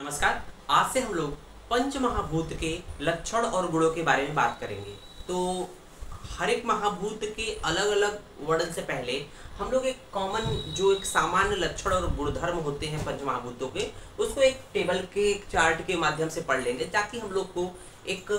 नमस्कार। आज से हम लोग पंच महाभूत के लक्षण और गुणों के बारे में बात करेंगे। तो हर एक महाभूत के अलग अलग वर्णन से पहले हम लोग एक कॉमन जो एक सामान्य लक्षण और गुणधर्म होते हैं पंच महाभूतों के, उसको एक टेबल के एक चार्ट के माध्यम से पढ़ लेंगे, ताकि हम लोग को एक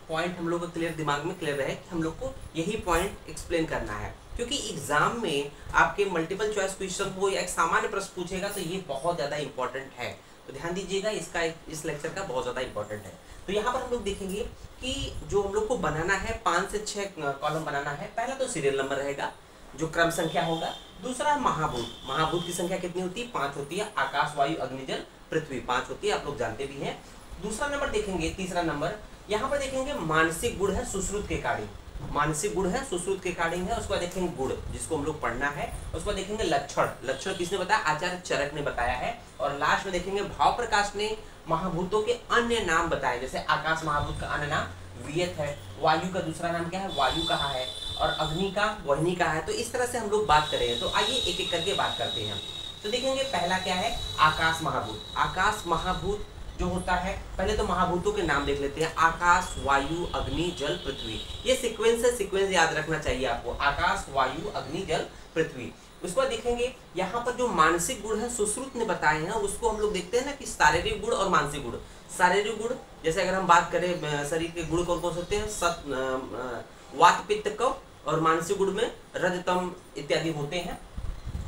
पॉइंट हम लोग को क्लियर दिमाग में क्लियर रहे कि हम लोग को यही पॉइंट एक्सप्लेन करना है। क्योंकि एग्जाम में आपके मल्टीपल चॉइस क्वेश्चन हो या एक सामान्य प्रश्न पूछेगा तो ये बहुत ज़्यादा इंपॉर्टेंट है। तो ध्यान दीजिएगा, इसका इस लेक्चर का बहुत ज़्यादा इंपॉर्टेंट है। तो यहाँ पर हम लोग देखेंगे कि जो हम लोग को बनाना है 5 से 6 कॉलम बनाना है। पहला तो सीरियल नंबर रहेगा जो क्रम संख्या होगा। दूसरा महाभूत, महाभूत की संख्या कितनी होती है? 5 होती है। आकाश, वायु, अग्नि, जल, पृथ्वी 5 होती है, आप लोग जानते भी हैं। दूसरा नंबर देखेंगे, तीसरा नंबर यहाँ पर देखेंगे मानसिक गुण है सुश्रुत के कार्य, मानसिक गुण है सुश्रुत के कार्य है। उसके बाद देखेंगे गुण जिसको हम लोग पढ़ना है। उसके बाद देखेंगे लक्षण, लक्षण किसने बताया? आचार्य चरक ने बताया है। और लास्ट में देखेंगे भाव प्रकाश ने महाभूतों के अन्य नाम बताए, जैसे आकाश महाभूत का अन्य नाम वियत है, वायु का दूसरा नाम क्या है? वायु कहा है, और अग्नि का वहनी कहा है। तो इस तरह से हम लोग बात करेंगे। तो आइए एक एक करके बात करते हैं। तो देखेंगे पहला क्या है? आकाश महाभूत। आकाश महाभूत जो होता है, पहले तो महाभूतों के नाम देख लेते हैं। आकाश, वायु, अग्नि, जल, पृथ्वी। ये सीक्वेंस है, सीक्वेंस याद रखना चाहिए आपको। आकाश, वायु, अग्नि, जल, पृथ्वी। उसके बाद देखेंगे यहाँ पर जो मानसिक गुण है सुश्रुत ने बताए हैं, उसको हम लोग देखते हैं ना कि शारीरिक गुण और मानसिक गुण। शारीरिक गुण जैसे अगर हम बात करें शरीर के गुण कौन कौन से होते हैं? वात, पित्त, कफ। और मानसिक गुण में रजतम इत्यादि होते हैं।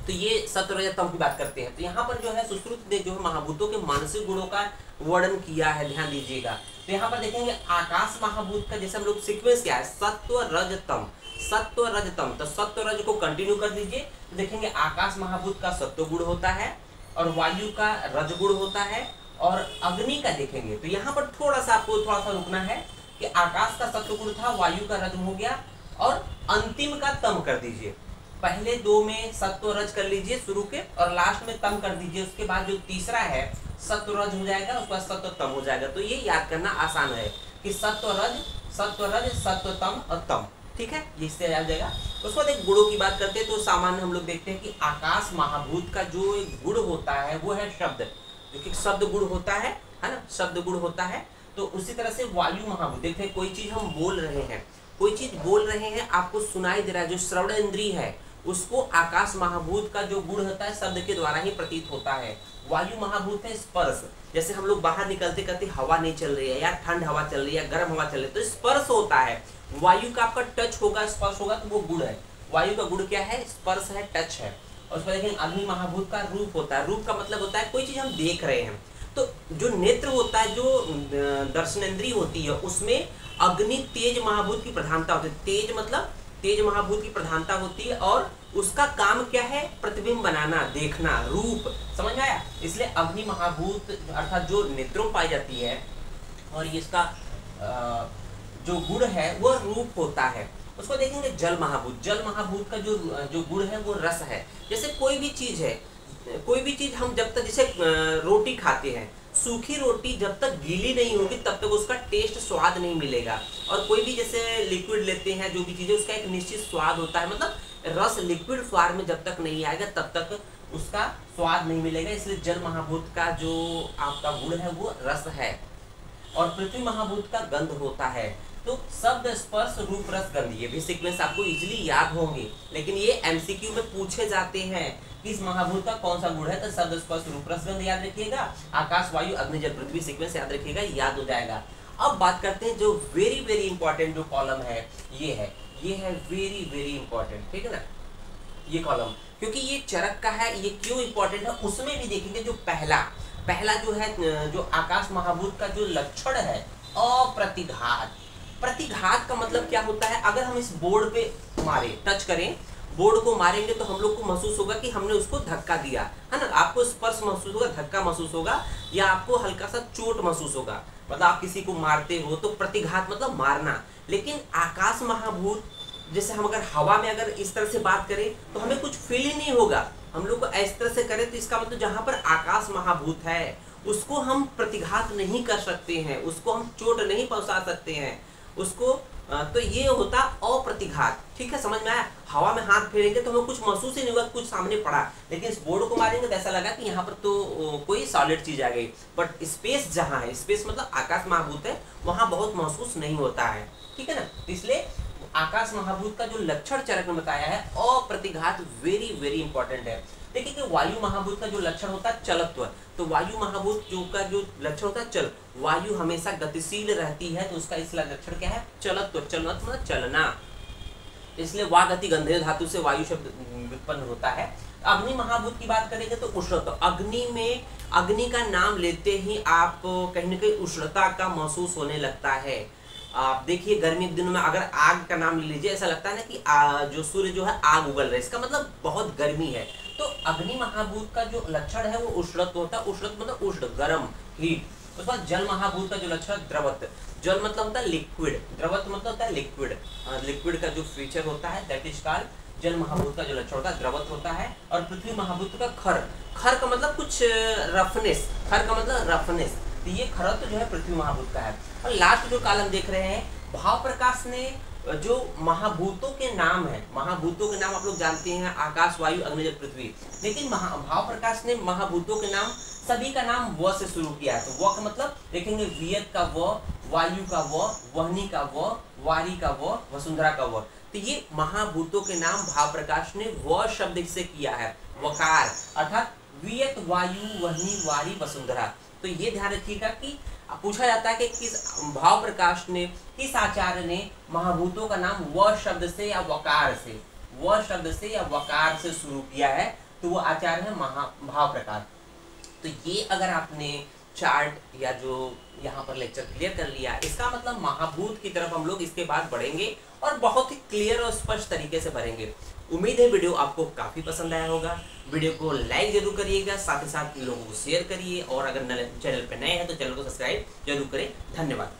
तो ये सत्व, रज, तम की बात करते हैं। तो यहाँ पर जो है सुश्रुत ने जो है महाभूतों के मानसिक गुणों का वर्णन किया है, ध्यान दीजिएगा। तो यहाँ पर देखेंगे आकाश महाभूत का जैसे हम लोग सीक्वेंस क्या है? सत्व, रज, तम, सत्व, रज, तम। तो सत्व रज को कंटिन्यू कर दीजिए। तो देखेंगे आकाश महाभूत का सत्व गुण होता है, और वायु का रज गुण होता है, और अग्नि का देखेंगे। तो यहाँ पर थोड़ा सा आपको थोड़ा सा रुकना है कि आकाश का सत्व गुण था, वायु का रज हो गया, और अंतिम का तम कर दीजिए। पहले दो में सत्व रज कर लीजिए शुरू के, और लास्ट में तम कर दीजिए। उसके बाद जो तीसरा है सत्व रज हो जाएगा, उसके बाद सत्व तम हो जाएगा। तो ये याद करना आसान है कि सत्व रज, सत्व तम और तम, ठीक है, ये इससे याद जाएगा। उसके बाद एक गुणों की बात करते हैं। तो सामान्य हम लोग देखते हैं कि आकाश महाभूत का जो एक गुण होता है वो है शब्द, जो कि शब्द गुण होता है ना, शब्द गुण होता है। तो उसी तरह से वायु महाभूत, देखते हैं कोई चीज हम बोल रहे हैं, कोई चीज बोल रहे हैं, आपको सुनाई दे रहा है, जो श्रवण इंद्रिय है उसको आकाश महाभूत का जो गुण होता है शब्द के द्वारा ही प्रतीत होता है। वायु महाभूत है स्पर्श, जैसे हम लोग बाहर निकलते करते हवा नहीं चल रही है, या ठंड हवा चल रही है, गर्म हवा चल रही है, तो स्पर्श होता है। वायु का आपका टच होगा, स्पर्श होगा, तो वो गुण है। वायु का गुण क्या है? स्पर्श है, टच है। और उसमें देखेंगे अग्नि महाभूत का रूप होता है। रूप का मतलब होता है कोई चीज हम देख रहे हैं। तो जो नेत्र होता है, जो दर्शनेंद्रिय होती है, उसमें अग्नि तेज महाभूत की प्रधानता होती है। तेज मतलब तेज महाभूत की प्रधानता होती है, और उसका काम क्या है? प्रतिबिंब बनाना, देखना, रूप। समझ आया? इसलिए अग्नि महाभूत अर्थात जो नेत्रों में पाई जाती है, और इसका जो गुण है वो रूप होता है। उसको देखेंगे जल महाभूत। जल महाभूत का जो गुण है वो रस है। जैसे कोई भी चीज है, कोई भी चीज हम जब तक, जैसे रोटी खाते हैं, सूखी रोटी जब तक गीली नहीं होगी तब तक उसका टेस्ट, स्वाद नहीं मिलेगा। और कोई भी जैसे लिक्विड लेते हैं, जो भी चीजें, उसका एक निश्चित स्वाद होता है। मतलब रस लिक्विड फॉर्म में जब तक नहीं आएगा तब तक उसका स्वाद नहीं मिलेगा। इसलिए जल महाभूत का जो आपका गुण है वो रस है। और पृथ्वी महाभूत का गंध होता है। तो शब्द, स्पर्श, रूप, रस, गंध, ये भी सीक्वेंस आपको इजीली याद होंगे, लेकिन ये एमसीक्यू में पूछे जाते हैं कि इस महाभूत का कौन सा गुण है। तो शब्द, स्पर्श, रूप, रस, गंध याद रखिएगा। आकाश, वायु, अग्नि, जल, पृथ्वी सीक्वेंस याद रखिएगा, याद हो जाएगा। अब बात करते हैं जो वेरी वेरी इंपॉर्टेंट जो कॉलम है, ये है वेरी वेरी इंपॉर्टेंट, ठीक है ना, ये कॉलम। क्योंकि ये चरक का है, ये क्यों इंपॉर्टेंट है उसमें भी देखेंगे। जो पहला जो है, जो आकाश महाभूत का जो लक्षण है, अप्रतिघात। प्रतिघात का मतलब क्या होता है? अगर हम इस बोर्ड पे मारे, टच करें, बोर्ड को मारेंगे, तो हम लोग को महसूस होगा कि हमने उसको धक्का दिया, है ना। आपको स्पर्श महसूस होगा, धक्का महसूस होगा, या आपको हल्का सा चोट महसूस होगा। मतलब आप किसी को मारते हो तो प्रतिघात मतलब मारना। लेकिन आकाश महाभूत, जैसे हम अगर हवा में अगर इस तरह से बात करें तो हमें कुछ फील ही नहीं होगा। हम लोग को इस तरह से करें तो इसका मतलब जहां पर आकाश महाभूत है उसको हम प्रतिघात नहीं कर सकते हैं, उसको हम चोट नहीं पहुंचा सकते हैं, उसको तो ये होता अप्रतिघात। ठीक है, समझ में आया? हवा में हाथ फेरेंगे तो हमें कुछ महसूस ही नहीं होगा, कुछ सामने पड़ा, लेकिन इस बोर्ड को मारेंगे तो ऐसा लगा कि यहाँ पर तो कोई सॉलिड चीज आ गई। बट स्पेस जहाँ है, स्पेस मतलब आकाश महाभूत है, वहां बहुत महसूस नहीं होता है। ठीक है ना? इसलिए आकाश महाभूत का जो लक्षण चरक ने बताया है अप्रतिघात, वेरी वेरी इंपॉर्टेंट है। देखिए कि वायु महाभूत का जो लक्षण होता है चलत्व, तो वायु महाभूत का जो लक्षण होता है चल, वायु हमेशा गतिशील रहती है, तो उसका इसका लक्षण क्या है? चलत्व। चलत्व मतलब चलना, इसलिए वा गति गंधेय धातु से वायु शब्द उत्पन्न होता है। अग्नि महाभूत की बात करेंगे तो उष्णता, अग्नि में अग्नि का नाम लेते ही आप कहीं न कहीं उष्णता का महसूस होने लगता है। आप देखिए गर्मी के दिनों में अगर आग का नाम ले लीजिए, ऐसा लगता है ना कि जो सूर्य जो है आग उगल रहा है, इसका मतलब बहुत गर्मी है। तो अग्नि महाभूत का जो लक्षण है वो उष्णत्व होता है। उष्णत्व मतलब उष्ण, गर्म, हीट। उसके बाद जल महाभूत का जो लक्षण है द्रवत्व। जल मतलब होता है लिक्विड, द्रवत्व मतलब होता है लिक्विड। लिक्विड का जो फीचर होता है दैट इज कॉल्ड जल महाभूत का जो लक्षण होता है द्रवत्व होता है। और पृथ्वी महाभूत का खर, खर का मतलब कुछ रफनेस, खर का मतलब रफनेस, तो ये खरत्व जो है पृथ्वी महाभूत का है। और लास्ट जो कॉलम देख रहे हैं, भाव प्रकाश ने जो महाभूतों के नाम है, महाभूतों के नाम आप लोग जानते हैं आकाश, वायु, अग्नि, जल, पृथ्वी, लेकिन भाव प्रकाश ने महाभूतों के नाम सभी का नाम व से शुरू किया है। तो व का मतलब देखेंगे वियत का व, वायु का व, वहनी का व, वारी का व, वसुंधरा का व। तो ये महाभूतों के नाम भाव प्रकाश ने व शब्द से किया है, वकार, अर्थात वियत, वायु, वहनी, वारी, वसुंधरा। तो ये ध्यान रखिएगा कि पूछा जाता है कि किस भाव प्रकाश ने, किस आचार्य ने महाभूतों का नाम व शब्द से या वकार से, व शब्द से या वकार से शुरू किया है, तो वो आचार्य है भाव प्रकाश। तो ये अगर आपने चार्ट या जो यहाँ पर लेक्चर क्लियर कर लिया, इसका मतलब महाभूत की तरफ हम लोग इसके बाद बढ़ेंगे और बहुत ही क्लियर और स्पष्ट तरीके से बढ़ेंगे। उम्मीद है वीडियो आपको काफी पसंद आया होगा। वीडियो को लाइक जरूर करिएगा, साथ ही साथ लोगों को शेयर करिए, और अगर चैनल पर नए हैं तो चैनल को सब्सक्राइब जरूर करें। धन्यवाद।